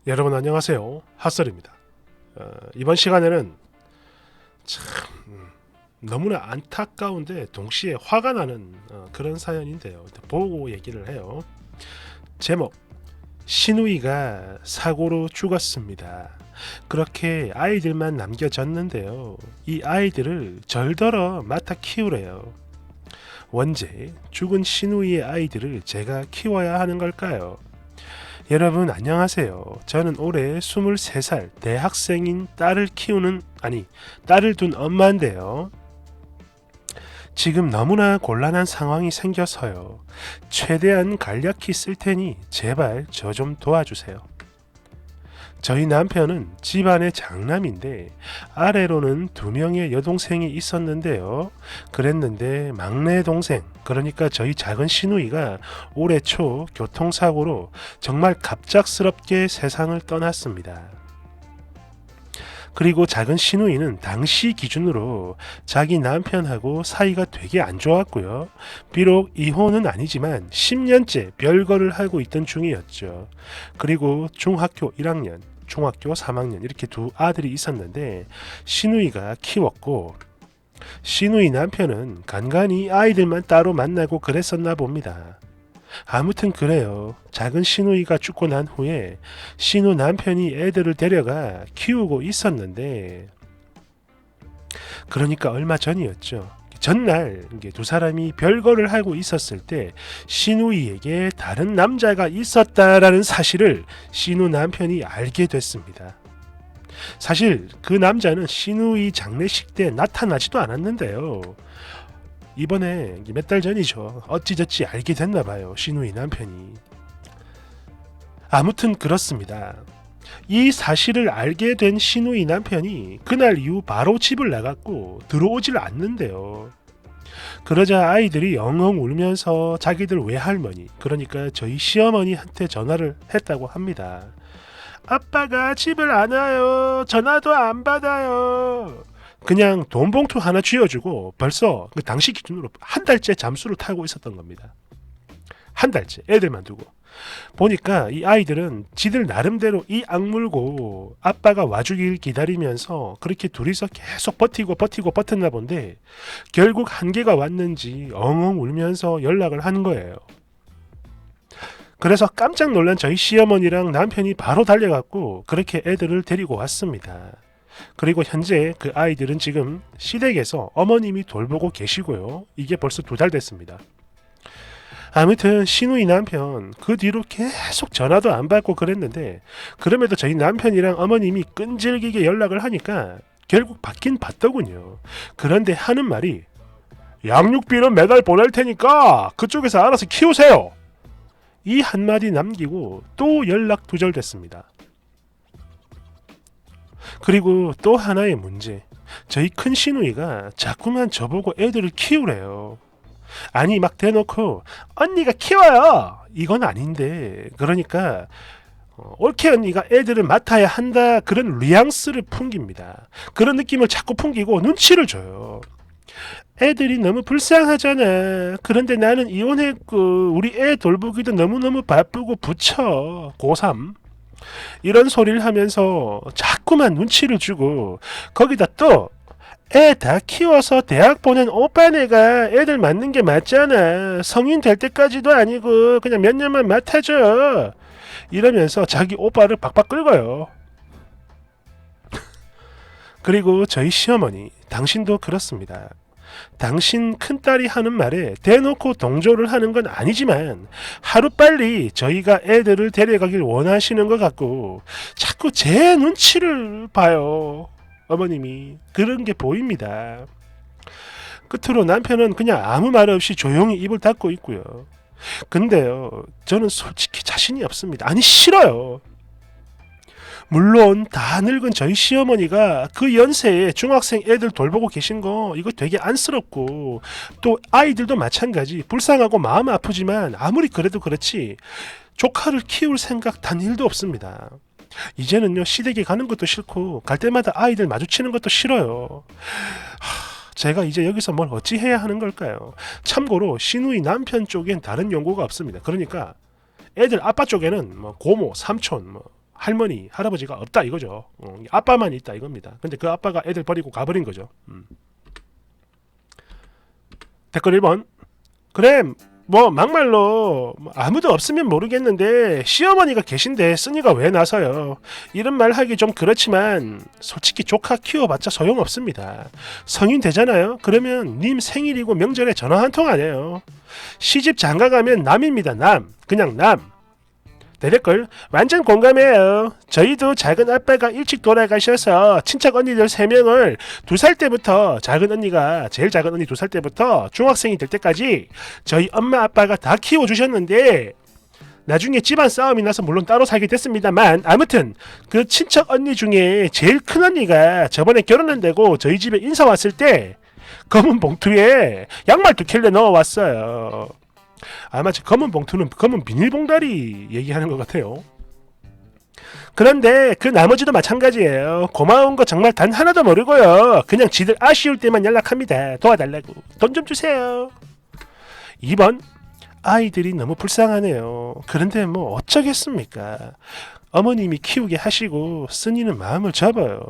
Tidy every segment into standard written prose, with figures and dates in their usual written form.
여러분 안녕하세요. 핫설입니다. 이번 시간에는 참 너무나 안타까운데 동시에 화가 나는 그런 사연인데요. 보고 얘기를 해요. 제목: 시누이가 사고로 죽었습니다. 그렇게 아이들만 남겨졌는데요. 이 아이들을 절더러 맡아 키우래요. 원제 죽은 시누이의 아이들을 제가 키워야 하는 걸까요? 여러분 안녕하세요. 저는 올해 23살 대학생인 딸을 둔 엄마인데요. 지금 너무나 곤란한 상황이 생겨서요. 최대한 간략히 쓸 테니 제발 저 좀 도와주세요. 저희 남편은 집안의 장남인데 아래로는 2명의 여동생이 있었는데요. 그랬는데 막내 동생, 그러니까 저희 작은 시누이가 올해 초 교통사고로 정말 갑작스럽게 세상을 떠났습니다. 그리고 작은 시누이는 당시 기준으로 자기 남편하고 사이가 되게 안 좋았고요. 비록 이혼은 아니지만 10년째 별거를 하고 있던 중이었죠. 그리고 중학교 1학년, 중학교 3학년 이렇게 두 아들이 있었는데 시누이가 키웠고, 시누이 남편은 간간히 아이들만 따로 만나고 그랬었나 봅니다. 아무튼 그래요. 작은 시누이가 죽고 난 후에 시누 남편이 애들을 데려가 키우고 있었는데, 그러니까 얼마 전이었죠. 전날 두 사람이 별거를 하고 있었을 때 시누이에게 다른 남자가 있었다라는 사실을 시누 남편이 알게 됐습니다. 사실 그 남자는 시누이 장례식 때 나타나지도 않았는데요. 이번에 몇 달 전이죠. 어찌저찌 알게 됐나 봐요. 시누이 남편이. 아무튼 그렇습니다. 이 사실을 알게 된 시누이 남편이 그날 이후 바로 집을 나갔고 들어오질 않는데요. 그러자 아이들이 엉엉 울면서 자기들 외할머니, 그러니까 저희 시어머니한테 전화를 했다고 합니다. 아빠가 집을 안 와요. 전화도 안 받아요. 그냥 돈 봉투 하나 쥐어주고 벌써 그 당시 기준으로 한 달째 잠수를 타고 있었던 겁니다. 한 달째 애들만 두고. 보니까 이 아이들은 지들 나름대로 이 악물고 아빠가 와주길 기다리면서 그렇게 둘이서 계속 버텼나 본데, 결국 한계가 왔는지 엉엉 울면서 연락을 한 거예요. 그래서 깜짝 놀란 저희 시어머니랑 남편이 바로 달려갔고 그렇게 애들을 데리고 왔습니다. 그리고 현재 그 아이들은 지금 시댁에서 어머님이 돌보고 계시고요. 이게 벌써 2달 됐습니다. 아무튼 시누이 남편 그 뒤로 계속 전화도 안 받고 그랬는데, 그럼에도 저희 남편이랑 어머님이 끈질기게 연락을 하니까 결국 받긴 받더군요. 그런데 하는 말이 양육비는 매달 보낼 테니까 그쪽에서 알아서 키우세요. 이 한마디 남기고 또 연락 두절됐습니다. 그리고 또 하나의 문제. 저희 큰 시누이가 자꾸만 저보고 애들을 키우래요. 아니 막 대놓고 언니가 키워요. 이건 아닌데, 그러니까 옳게 언니가 애들을 맡아야 한다 그런 뉘앙스를 풍깁니다. 그런 느낌을 자꾸 풍기고 눈치를 줘요. 애들이 너무 불쌍하잖아. 그런데 나는 이혼했고 우리 애 돌보기도 너무너무 바쁘고 부처 고3 이런 소리를 하면서 자꾸만 눈치를 주고, 거기다 또 애 다 키워서 대학 보낸 오빠네가 애들 맡는 게 맞잖아. 성인 될 때까지도 아니고 그냥 몇 년만 맡아줘. 이러면서 자기 오빠를 박박 끌고요. 그리고 저희 시어머니, 당신도 그렇습니다. 당신 큰딸이 하는 말에 대놓고 동조를 하는 건 아니지만 하루빨리 저희가 애들을 데려가길 원하시는 것 같고 자꾸 제 눈치를 봐요. 어머님이 그런 게 보입니다. 끝으로 남편은 그냥 아무 말 없이 조용히 입을 닫고 있고요. 근데요, 저는 솔직히 자신이 없습니다. 아니 싫어요. 물론 다 늙은 저희 시어머니가 그 연세에 중학생 애들 돌보고 계신 거 이거 되게 안쓰럽고, 또 아이들도 마찬가지 불쌍하고 마음 아프지만 아무리 그래도 그렇지 조카를 키울 생각 단 1도 없습니다. 이제는요, 시댁에 가는 것도 싫고 갈 때마다 아이들 마주치는 것도 싫어요. 제가 이제 여기서 뭘 어찌 해야 하는 걸까요? 참고로 시누이 남편 쪽엔 다른 연고가 없습니다. 그러니까 애들 아빠 쪽에는 뭐 고모, 삼촌, 뭐 할머니, 할아버지가 없다 이거죠. 아빠만 있다 이겁니다. 근데 그 아빠가 애들 버리고 가버린 거죠. 댓글 1번. 그래 뭐 막말로 아무도 없으면 모르겠는데 시어머니가 계신데 쓰니가 왜 나서요. 이런 말 하기 좀 그렇지만 솔직히 조카 키워봤자 소용없습니다. 성인 되잖아요. 그러면 님 생일이고 명절에 전화 한 통 안 해요. 시집 장가가면 남입니다. 남. 그냥 남. 대댓글 완전 공감해요. 저희도 작은 아빠가 일찍 돌아가셔서 친척 언니들 3명을 2살 때부터 작은 언니가 제일 작은 언니 2살 때부터 중학생이 될 때까지 저희 엄마 아빠가 다 키워주셨는데 나중에 집안 싸움이 나서 물론 따로 살게 됐습니다만 아무튼 그 친척 언니 중에 제일 큰 언니가 저번에 결혼한다고 저희 집에 인사 왔을 때 검은 봉투에 양말 2켤레 넣어왔어요. 아마 검은 봉투는 검은 비닐봉다리 얘기하는 것 같아요. 그런데 그 나머지도 마찬가지예요. 고마운 거 정말 단 하나도 모르고요. 그냥 지들 아쉬울 때만 연락합니다. 도와달라고. 돈 좀 주세요. 2번. 아이들이 너무 불쌍하네요. 그런데 뭐 어쩌겠습니까. 어머님이 키우게 하시고 쓴이는 마음을 접어요.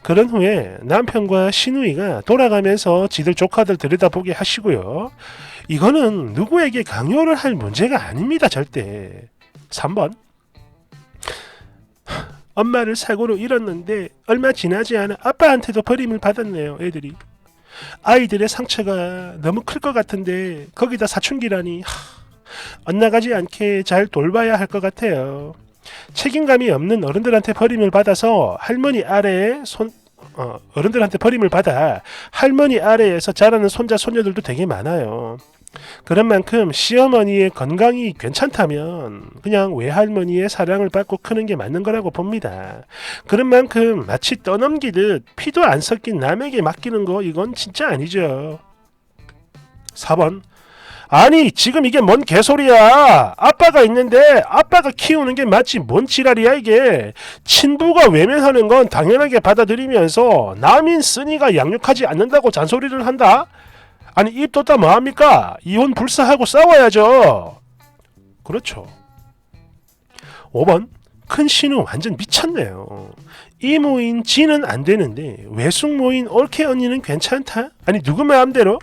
그런 후에 남편과 시누이가 돌아가면서 지들 조카들 들여다보게 하시고요. 이거는 누구에게 강요를 할 문제가 아닙니다. 절대. 3번. 엄마를 사고로 잃었는데 얼마 지나지 않아 아빠한테도 버림을 받았네요. 애들이. 아이들의 상처가 너무 클 것 같은데 거기다 사춘기라니 엇나가지 않게 잘 돌봐야 할 것 같아요. 책임감이 없는 어른들한테 버림을 받아서 할머니 아래에 어른들한테 버림을 받아 할머니 아래에서 자라는 손자 손녀들도 되게 많아요. 그런 만큼 시어머니의 건강이 괜찮다면 그냥 외할머니의 사랑을 받고 크는 게 맞는 거라고 봅니다. 그런 만큼 마치 떠넘기듯 피도 안 섞인 남에게 맡기는 거 이건 진짜 아니죠. 4번. 아니 지금 이게 뭔 개소리야. 아빠가 있는데 아빠가 키우는 게 맞지 뭔 지랄이야 이게. 친부가 외면하는 건 당연하게 받아들이면서 남인 쓰니가 양육하지 않는다고 잔소리를 한다? 아니 입 뒀다 뭐합니까? 이혼 불사하고 싸워야죠. 그렇죠. 5번. 큰 신우 완전 미쳤네요. 이모인 지는 안 되는데 외숙모인 올케 언니는 괜찮다? 아니 누구 마음대로?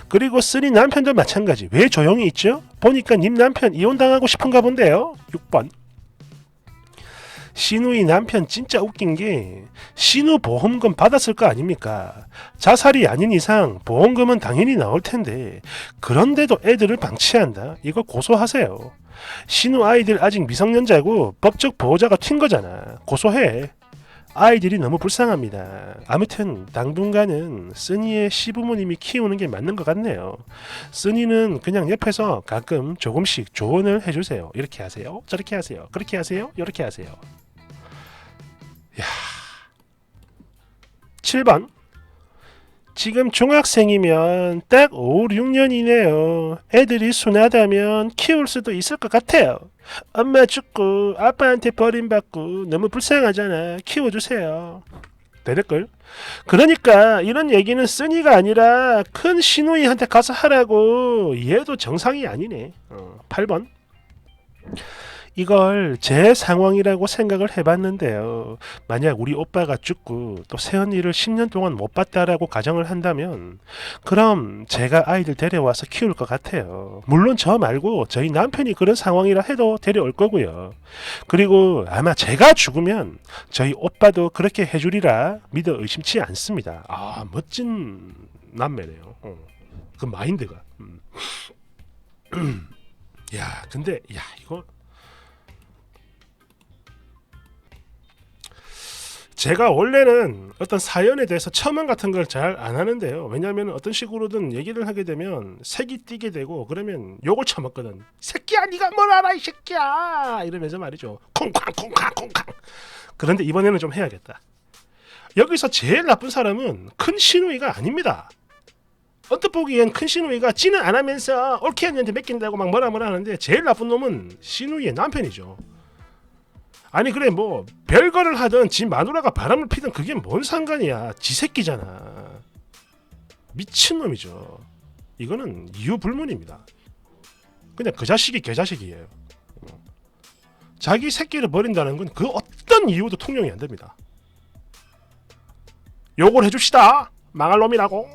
그리고 쓰니 남편도 마찬가지. 왜 조용히 있죠? 보니까 님 남편 이혼당하고 싶은가 본데요. 6번. 시누이 남편 진짜 웃긴 게 시누 보험금 받았을 거 아닙니까? 자살이 아닌 이상 보험금은 당연히 나올 텐데 그런데도 애들을 방치한다? 이거 고소하세요. 시누 아이들 아직 미성년자고 법적 보호자가 튄 거잖아. 고소해. 아이들이 너무 불쌍합니다. 아무튼 당분간은 쓰니의 시부모님이 키우는 게 맞는 것 같네요. 쓰니는 그냥 옆에서 가끔 조금씩 조언을 해주세요. 이렇게 하세요. 저렇게 하세요. 그렇게 하세요. 이렇게 하세요. 야. 7번. 지금 중학생이면 딱 5, 6년이네요. 애들이 순하다면 키울 수도 있을 것 같아요. 엄마 죽고 아빠한테 버림받고 너무 불쌍하잖아. 키워주세요. 대댓글. 그러니까 이런 얘기는 쓰니가 아니라 큰 시누이한테 가서 하라고. 얘도 정상이 아니네. 8번. 이걸 제 상황이라고 생각을 해봤는데요. 만약 우리 오빠가 죽고 또 새언니를 10년 동안 못 봤다라고 가정을 한다면 그럼 제가 아이들 데려와서 키울 것 같아요. 물론 저 말고 저희 남편이 그런 상황이라 해도 데려올 거고요. 그리고 아마 제가 죽으면 저희 오빠도 그렇게 해주리라 믿어 의심치 않습니다. 아 멋진 남매네요. 그 마인드가. 야 근데 야 이거 제가 원래는 어떤 사연에 대해서 첨언 같은 걸 잘 안 하는데요. 왜냐하면 어떤 식으로든 얘기를 하게 되면 색이 띄게 되고 그러면 욕을 처먹거든. 새끼야 네가 뭘 알아 이 새끼야 이러면서 말이죠. 콩쾅 콩쾅 콩쾅. 그런데 이번에는 좀 해야겠다. 여기서 제일 나쁜 사람은 큰 시누이가 아닙니다. 언뜻 보기엔 큰 시누이가 찌는 안 하면서 올케 언니한테 맡긴다고 막 뭐라 하는데 제일 나쁜 놈은 시누이의 남편이죠. 아니 그래 뭐 별거를 하든 지 마누라가 바람을 피든 그게 뭔 상관이야. 지 새끼잖아. 미친놈이죠. 이거는 이유 불문입니다. 그냥 그 자식이 개 자식이에요. 자기 새끼를 버린다는 건 그 어떤 이유도 통용이 안 됩니다. 욕을 해줍시다. 망할 놈이라고.